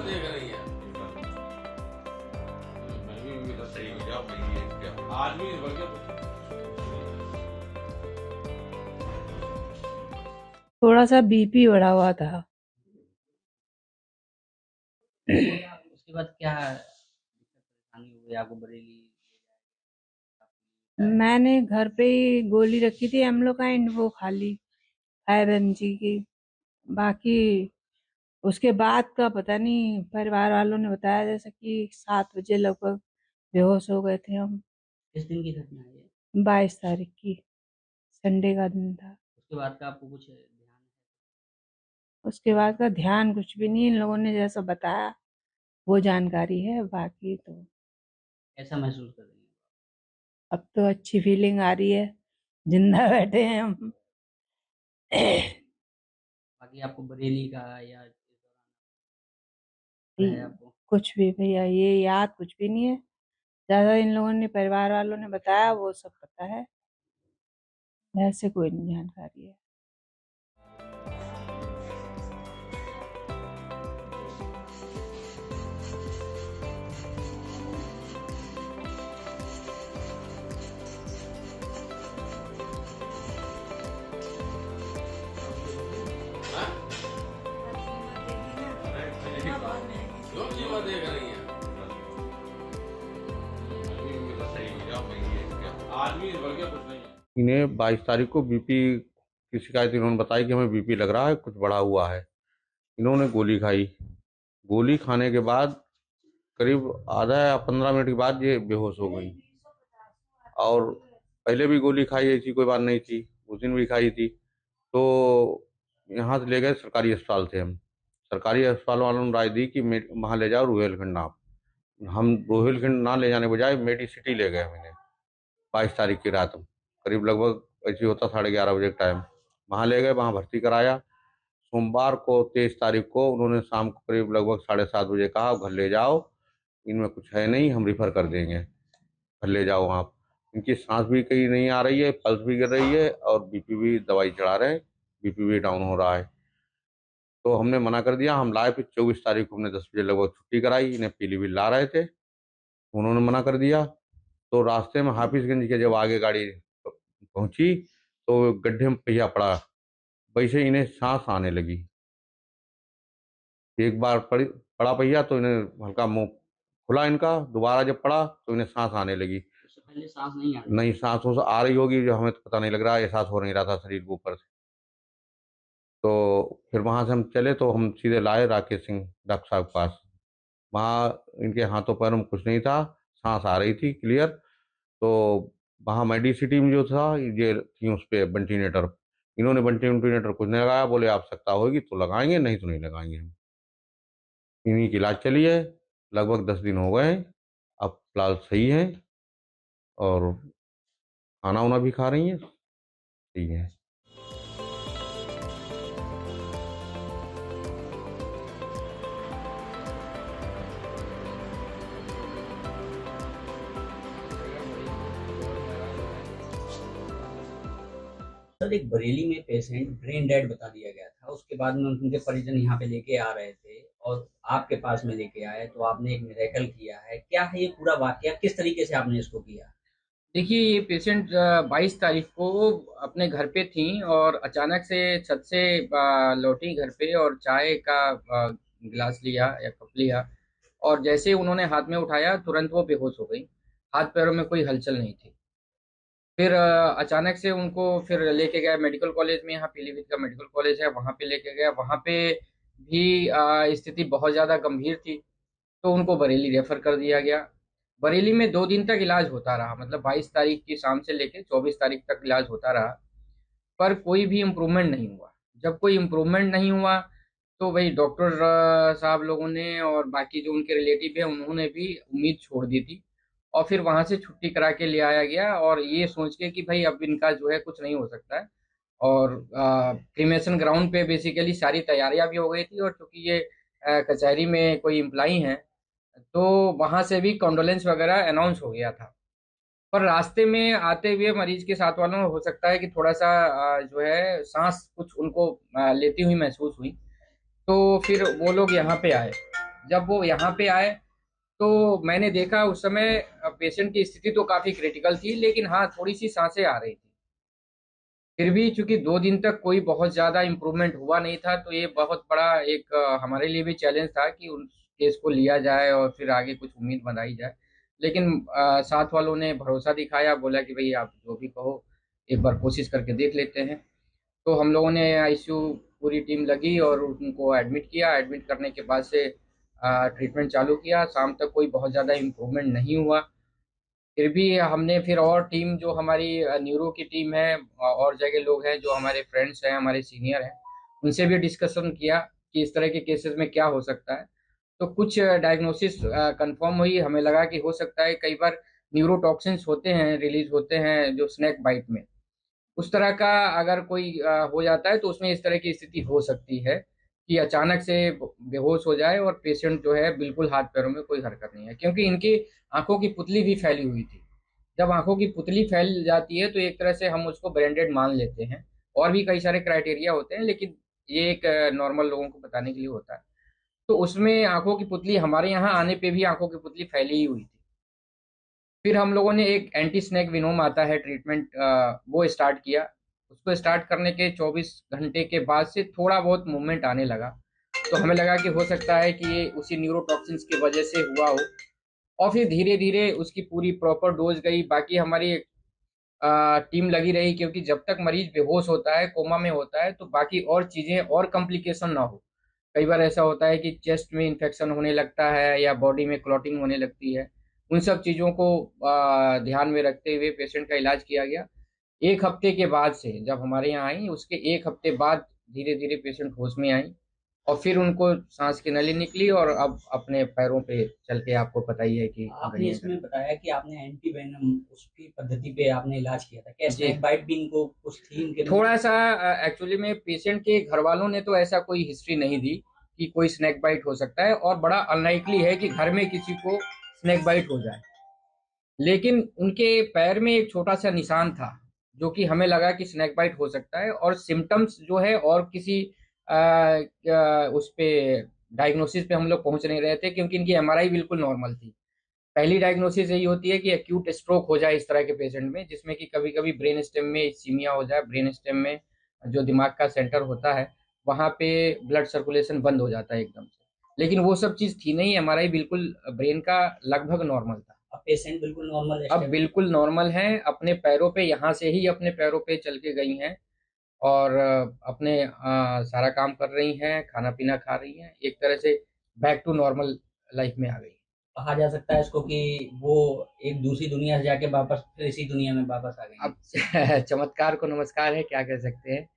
देख रही है। मैं भी तो सही हो जाओ, मैं ये क्या आदमी बढ़ गया। थोड़ा सा बीपी बढ़ा हुआ था। उसके बाद क्या दिक्कत परेशानी हुई आपको? बरेली मैंने घर पे ही गोली रखी थी एम्लोकाइंड, वो खा ली 5 mg की। बाकी उसके बाद का पता नहीं, परिवार वालों ने बताया जैसे कि 7 बजे लगभग बेहोश हो गए थे हम। किस दिन की घटना है ये? 22 तारीख की, संडे का दिन था। उसके बाद का आपको कुछ ध्यान है? उसके बाद का ध्यान कुछ भी नहीं, इन लोगों ने जैसा बताया वो जानकारी है, बाकी तो कैसा महसूस कर रही हैं? अब तो अच्छी फीलिंग आ रही है, जिंदा बैठे हैं हम। बाकी आपको बरेली का या इस दौरान है आपको? कुछ भी भैया, ये याद कुछ भी नहीं है। ज्यादा इन लोगों ने, परिवार वालों ने बताया वो सब पता है, वैसे कोई नहीं जानकारी है। क्यों कीमत देख रही है? मैं भी तो सही हो जाओ, मैं ये क्या आदमी बढ़ गया, कुछ नहीं है। इन्हें 22 तारीख को बीपी की शिकायत इन्होंने बताई कि हमें बीपी लग रहा है, कुछ बढ़ा हुआ है। इन्होंने गोली खाई। गोली खाने के बाद करीब आधा या 15 मिनट के बाद ये बेहोश हो गई। और पहले भी गोली खाई, ऐसी कोई बात नहीं थी, उस दिन भी खाई थी। तो यहाँ से ले गए सरकारी अस्पताल से हम। सरकारी अस्पताल वालों ने राय दी कि वहाँ ले जाओ रुहेलखंड आप। हम रोहिलखंड ना ले जाने बजाय मेडिसिटी ले गए मैंने 22 तारीख की रात। करीब लगभग ऐसे होता 11:30 बजे का टाइम। वहाँ ले गए, वहाँ भर्ती कराया। सोमवार को 23 तारीख को उन्होंने शाम को करीब लगभग 7:30 बजे कहा घर ले जाओ, इनमें कुछ है नहीं, हम रिफ़र कर देंगे, घर ले जाओ आप। इनकी सांस भी कहीं नहीं आ रही है, पल्स भी गिर रही है और बीपी भी दवाई चढ़ा रहे हैं, बीपी भी डाउन हो रहा है। तो हमने मना कर दिया। हम लाए, फिर 24 तारीख को हमने 10 बजे लगभग छुट्टी कराई। इन्हें पीलीभीत ला रहे थे, उन्होंने मना कर दिया। तो रास्ते में हाफिजगंज के जब आगे गाड़ी पहुंची तो गड्ढे में पहिया पड़ा, वैसे इन्हें सांस आने लगी। एक बार पड़ा पहिया तो इन्हें हल्का मुंह खुला इनका, दोबारा जब पड़ा तो इन्हें सांस आने लगी। उससे पहले सांस नहीं आ रही? नहीं, सांस वांस आ रही होगी जो हमें तो पता नहीं लग रहा, एहसास हो नहीं रहा था शरीर के ऊपर से। तो फिर वहां से हम चले तो हम सीधे लाए राकेश सिंह डॉक्टर साहब के पास। वहाँ इनके हाथों पैरों में कुछ नहीं था, सांस आ रही थी क्लियर। तो वहाँ मेडिसिटी में जो था ये थी उस पर वेंटिलेटर। इन्होंने वेंटिलेटर कुछ नहीं लगाया, बोले आवश्यकता होगी तो लगाएंगे, नहीं तो नहीं लगाएंगे हम। इन्हीं की इलाज चली है, लगभग 10 दिन हो गए हैं। अब फिलहाल सही है और खाना वाना भी खा रही हैं, सही है। सर, एक बरेली में पेशेंट ब्रेन डेड बता दिया गया था, उसके बाद में उनके परिजन यहाँ पे लेके आ रहे थे और आपके पास में लेके आए, तो आपने एक मिरेकल किया है। क्या है ये पूरा वाकया, किस तरीके से आपने इसको किया? देखिए, ये पेशेंट 22 तारीख को अपने घर पे थी और अचानक से छत से लौटी घर पे और चाय का गिलास लिया या कप लिया और जैसे उन्होंने हाथ में उठाया तुरंत वो बेहोश हो गई। हाथ पैरों में कोई हलचल नहीं थी। फिर अचानक से उनको फिर लेके गए मेडिकल कॉलेज में, यहाँ पीलीभीत का मेडिकल कॉलेज है, वहाँ पे लेके गया। वहाँ पे भी स्थिति बहुत ज़्यादा गंभीर थी, तो उनको बरेली रेफर कर दिया गया। बरेली में 2 दिन तक इलाज होता रहा, मतलब 22 तारीख की शाम से लेके 24 तारीख तक इलाज होता रहा, पर कोई भी इम्प्रूवमेंट नहीं हुआ। जब कोई इम्प्रूवमेंट नहीं हुआ तो वही डॉक्टर साहब लोगों ने और बाकी जो उनके रिलेटिव है उन्होंने भी उम्मीद छोड़ दी थी और फिर वहां से छुट्टी करा के ले आया गया और ये सोच के कि भाई अब इनका जो है कुछ नहीं हो सकता है। और क्रिमेशन ग्राउंड पे बेसिकली सारी तैयारियां भी हो गई थी और चूंकि ये कचहरी में कोई इम्प्लाई हैं तो वहां से भी कॉन्डोलेंस वगैरह अनाउंस हो गया था। पर रास्ते में आते हुए मरीज के साथ वालों में हो सकता है कि थोड़ा सा जो है सांस कुछ उनको लेती हुई महसूस हुई, तो फिर वो लोग यहाँ पे आए। जब वो यहाँ पे आए तो मैंने देखा उस समय पेशेंट की स्थिति तो काफ़ी क्रिटिकल थी, लेकिन हाँ थोड़ी सी सांसें आ रही थी। फिर भी चूंकि 2 दिन तक कोई बहुत ज़्यादा इम्प्रूवमेंट हुआ नहीं था, तो ये बहुत बड़ा एक हमारे लिए भी चैलेंज था कि उस केस को लिया जाए और फिर आगे कुछ उम्मीद बनाई जाए। लेकिन साथ वालों ने भरोसा दिखाया, बोला कि भाई आप जो भी कहो एक बार कोशिश करके देख लेते हैं। तो हम लोगों ने आईसीयू पूरी टीम लगी और उनको एडमिट किया। एडमिट करने के बाद से ट्रीटमेंट चालू किया। शाम तक कोई बहुत ज़्यादा इम्प्रूवमेंट नहीं हुआ। फिर भी हमने फिर और टीम जो हमारी न्यूरो की टीम है और जगह लोग हैं जो हमारे फ्रेंड्स हैं, हमारे सीनियर हैं, उनसे भी डिस्कशन किया कि इस तरह के केसेस में क्या हो सकता है। तो कुछ डायग्नोसिस कंफर्म हुई। हमें लगा कि हो सकता है कई बार न्यूरोटॉक्सिन्स होते हैं, रिलीज होते हैं जो स्नैक बाइट में, उस तरह का अगर कोई हो जाता है तो उसमें इस तरह की स्थिति हो सकती है कि अचानक से बेहोश हो जाए और पेशेंट जो है बिल्कुल हाथ पैरों में कोई हरकत नहीं है, क्योंकि इनकी आंखों की पुतली भी फैली हुई थी। जब आंखों की पुतली फैल जाती है तो एक तरह से हम उसको ब्रेंडेड मान लेते हैं। और भी कई सारे क्राइटेरिया होते हैं, लेकिन ये एक नॉर्मल लोगों को बताने के लिए होता है। तो उसमें आंखों की पुतली, हमारे यहाँ आने पे भी आंखों की पुतली फैली ही हुई थी। फिर हम लोगों ने एक एंटी स्नैक विनोम आता है ट्रीटमेंट, वो स्टार्ट किया। उसको स्टार्ट करने के 24 घंटे के बाद से थोड़ा बहुत मूवमेंट आने लगा। तो हमें लगा कि हो सकता है कि ये उसी न्यूरोटॉक्सिन्स की वजह से हुआ हो। और फिर धीरे धीरे उसकी पूरी प्रॉपर डोज गई। बाकी हमारी टीम लगी रही, क्योंकि जब तक मरीज बेहोश होता है, कोमा में होता है, तो बाकी और चीज़ें और कॉम्प्लिकेशन ना हो। कई बार ऐसा होता है कि चेस्ट में इन्फेक्शन होने लगता है या बॉडी में क्लॉटिंग होने लगती है। उन सब चीज़ों को ध्यान में रखते हुए पेशेंट का इलाज किया गया। 1 हफ्ते के बाद से जब हमारे यहाँ आई, उसके 1 हफ्ते बाद धीरे धीरे पेशेंट होश में आई और फिर उनको सांस की नली निकली और अब अपने पैरों पे चल के, आपको पता ही है कि आपने इसमें बताया कि आपने एंटी वेनम उसकी पद्धति पे आपने इलाज किया था, क्या जी। स्नैक बाइट भी इनको कुछ थी इनके में? थोड़ा सा एक्चुअली में पेशेंट के घर वालों ने तो ऐसा कोई हिस्ट्री नहीं दी कि कोई स्नैक बाइट हो सकता है, और बड़ा अनलाइकली है कि घर में किसी को स्नैक बाइट हो जाए। लेकिन उनके पैर में एक छोटा सा निशान था जो कि हमें लगा कि स्नैक बाइट हो सकता है, और सिम्टम्स जो है और किसी उस पे डायग्नोसिस पे हम लोग पहुंच नहीं रहे थे, क्योंकि इनकी एमआरआई बिल्कुल नॉर्मल थी। पहली डायग्नोसिस यही होती है कि एक्यूट स्ट्रोक हो जाए इस तरह के पेशेंट में, जिसमें कि कभी कभी ब्रेन स्टेम में इस्कीमिया हो जाए। ब्रेन स्टेम में जो दिमाग का सेंटर होता है, वहाँ पे ब्लड सर्कुलेशन बंद हो जाता है एकदम से। लेकिन वो सब चीज़ थी नहीं, एमआरआई बिल्कुल ब्रेन का लगभग नॉर्मल था। अब पेशेंट बिल्कुल नॉर्मल है, अब बिल्कुल नॉर्मल है, अपने पैरों पे, यहाँ से ही अपने पैरों पे चल के गई हैं और अपने सारा काम कर रही हैं, खाना पीना खा रही हैं, एक तरह से बैक टू नॉर्मल लाइफ में आ गई। कहा जा सकता है इसको कि वो एक दूसरी दुनिया से जाके वापस फिर इसी दुनिया में वापस आ गई। अब चमत्कार को नमस्कार है, क्या कह सकते हैं।